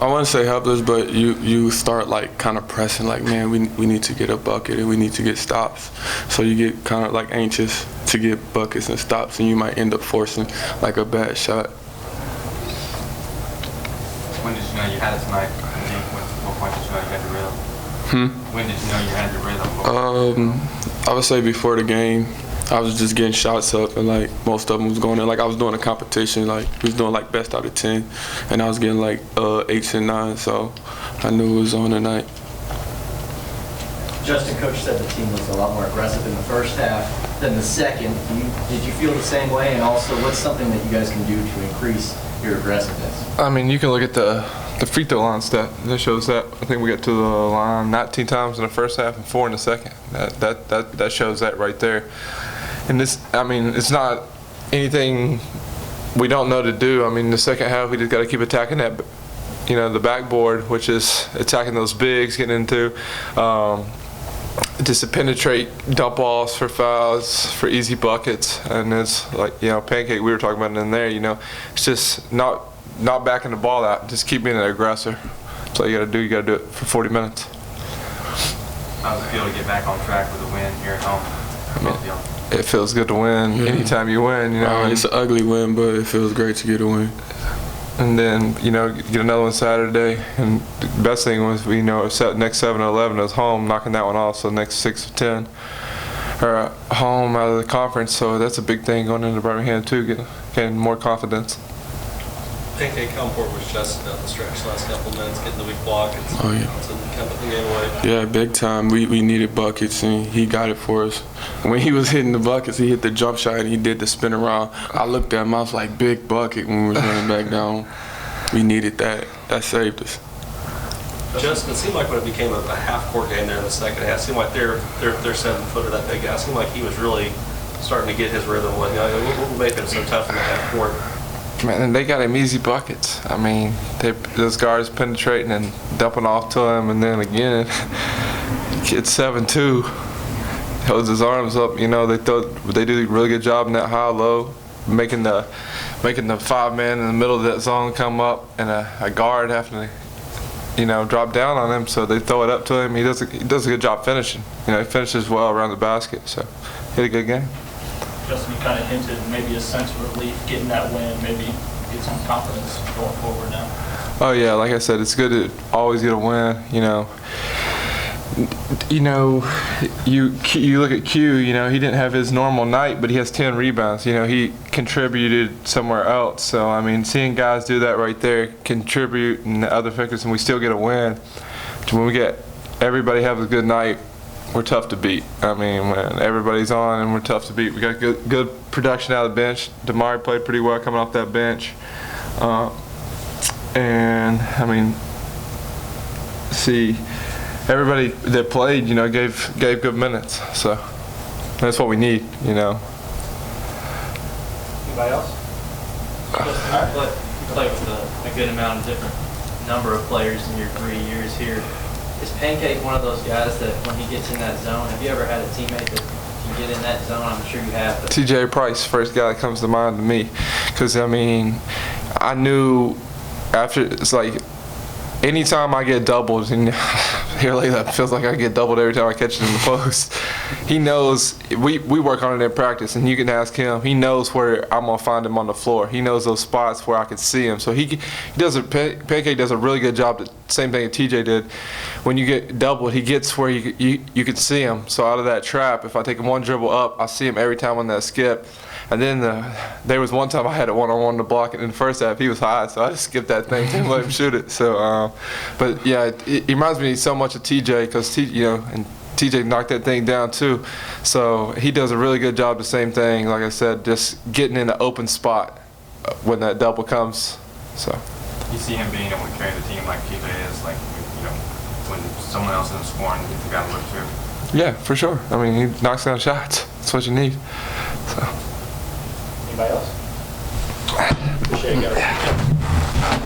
I want to say helpless, but you start like kind of pressing, like, man, we need to get a bucket and we need to get stops. So you get kind of like anxious to get buckets and stops, and you might end up forcing like a bad shot. When did you know you had it tonight? What point did you know you had the rhythm? When did you know you had the rhythm? I would say before the game. I was just getting shots up, and like most of them was going in. Like I was doing a competition, like we was doing like best out of 10, and I was getting like 8s and 9s, so I knew it was on tonight. Justin, coach said the team was a lot more aggressive in the first half than the second. Did you feel the same way? And also, what's something that you guys can do to increase your aggressiveness? I mean, you can look at the free throw line stat. That shows that. I think we got to the line 19 times in the first half and 4 in the second. That shows that right there. And this, I mean, it's not anything we don't know to do. I mean, the second half, we just got to keep attacking that, you know, the backboard, which is attacking those bigs, getting into, just to penetrate dump offs for fouls, for easy buckets. And it's like, you know, Pancake, we were talking about it in there, you know, it's just not backing the ball out, just keep being an aggressor. That's all you got to do. You got to do it for 40 minutes. How does it feel to get back on track with a win here at home? It feels good to win. Anytime you win, you know. It's an ugly win, but it feels great to get a win. And then, you know, get another one Saturday. And the best thing was, you know, next 7 or 11 is home, knocking that one off. So next 6 or 10 are home out of the conference. So that's a big thing going into Birmingham too, getting more confidence. Pancake, how important was Justin down the stretch last couple of minutes, getting the weak block and oh, yeah. to kind of put the game away? Yeah, big time. We needed buckets, and he got it for us. When he was hitting the buckets, he hit the jump shot and he did the spin around. I looked at him, I was like, big bucket when we were running back down. We needed that. That saved us. Justin, it seemed like when it became a half-court game there in the second half, it seemed like their 7-footer, that big guy, it seemed like he was really starting to get his rhythm. What made it so tough in the half-court? Man, and they got him easy buckets. I mean, those guards penetrating and dumping off to him, and then again, kid 7'2", holds his arms up. You know, they do a really good job in that high-low, making the 5-man in the middle of that zone come up, and a guard having to, you know, drop down on him. So they throw it up to him. He does a good job finishing. You know, he finishes well around the basket. So he had a good game. Justin, you kind of hinted maybe a sense of relief getting that win, maybe get some confidence going forward now. Oh yeah, like I said, it's good to always get a win. You look at Q. You know, he didn't have his normal night, but he has 10 rebounds. You know, he contributed somewhere else. So I mean, seeing guys do that right there, contribute and the other factors, and we still get a win. When we get everybody have a good night, we're tough to beat. I mean, when everybody's on and we're tough to beat. We got good production out of the bench. Damari played pretty well coming off that bench. And I mean, see, everybody that played, you know, gave good minutes. So that's what we need, you know. Anybody else? You played with a good amount of different number of players in your 3 years here. Is Pancake one of those guys that when he gets in that zone, have you ever had a teammate that can get in that zone? I'm sure you have. But TJ Price, first guy that comes to mind to me. Because, I mean, I knew after, it's like, anytime I get doubled, and here lately that feels like I get doubled every time I catch it in the post. He knows, we work on it in practice, and you can ask him. He knows where I'm going to find him on the floor. He knows those spots where I can see him. So Pancake does a really good job, the same thing that TJ did. When you get doubled, he gets where you can see him. So out of that trap, if I take him one dribble up, I see him every time on that skip. And then there was one time I had it one-on-one to block it in the first half. He was high, so I just skipped that thing and let him shoot it. So, but yeah, it reminds me so much of TJ because and TJ knocked that thing down too. So he does a really good job. The same thing, like I said, just getting in the open spot when that double comes. So you see him being able to carry the team like TJ is, like, you know, when someone else isn't scoring, you got to look too. Yeah, for sure. I mean, he knocks down shots. That's what you need. So. Anybody else? Appreciate it, guys.